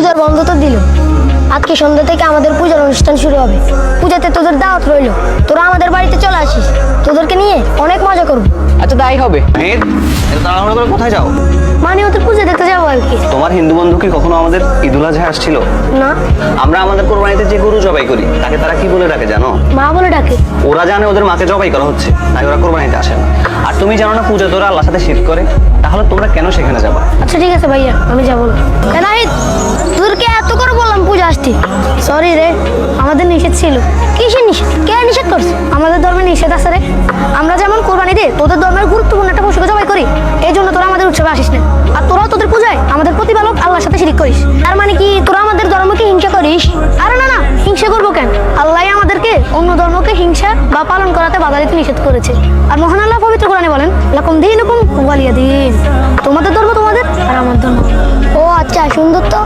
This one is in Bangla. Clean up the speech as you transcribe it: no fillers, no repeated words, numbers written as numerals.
পূজার বন্ধ তো দিল। আজকে সন্ধ্যা থেকে আমাদের পূজার অনুষ্ঠান শুরু হবে। পূজাতে তোদের দাওয়াত রইল, তোরা আমাদের বাড়িতে চলে আসিস। তোদেরকে নিয়ে অনেক মজা করবো। আচ্ছা তাই হবে। মেহের, এত তাড়াহুড়ো করে কোথায় যাও? মানে ওদের পূজা দেখতে যাবো আর কি। তোমার হিন্দু বন্ধু কি কখনো আমাদের ঈদুল আজহা আসছিল? না, আমরা আমাদের কোরবানিতে যে গরু জবাই করি তাকে তারা কি বলে ডাকে জানো? মা বলে ডাকে। ওরা জানে ওদের মাকে জবাই করা হচ্ছে, তাই ওরা কোরবানিতে আসে না। আর তুমি জানো না পূজা তোরা আল্লাহর সাথে শিরক করে, তাহলে তোমরা কেন সেখানে যাবা? আচ্ছা ঠিক আছে ভাইয়া, আমি যাবো না। নাহিদ, তোদেরকে এত করে বললাম পূজা আসতে। সরি রে, আমাদের নিষেধ ছিল। কিসের নিষেধ? কে নিষেধ করছে? আমাদের ধর্মে নিষেধ আছে রে। আমরা যেমন কোরবানি দিই, তোদের ধর্মের গুরুত্বপূর্ণ একটা পশুকে জবাই করি, এই জন্য তোরা আমাদের উৎসবে আসিস না। আর তোরাও তোদের পূজায় আমাদের প্রতিপালক আল্লাহর সাথে শিরিক করিস। তার মানে কি তোরা আমাদের ধর্মকে হিংসা করিস? আরে না না, হিংসা করবো কেন? আল্লাহ আমাদেরকে অন্য ধর্মকে হিংসা বা পালন করাতে বাধা দিতে নিষেধ করেছে। আর মহান আল্লাহ পবিত্র কোরআনে বলেন, লাকুম দীনুকুম ওয়ালিয়া দীন। তোমাদের ধর্ম তোমাদের, আর আমার ধর্ম। ও আচ্ছা, সুন্দর তো।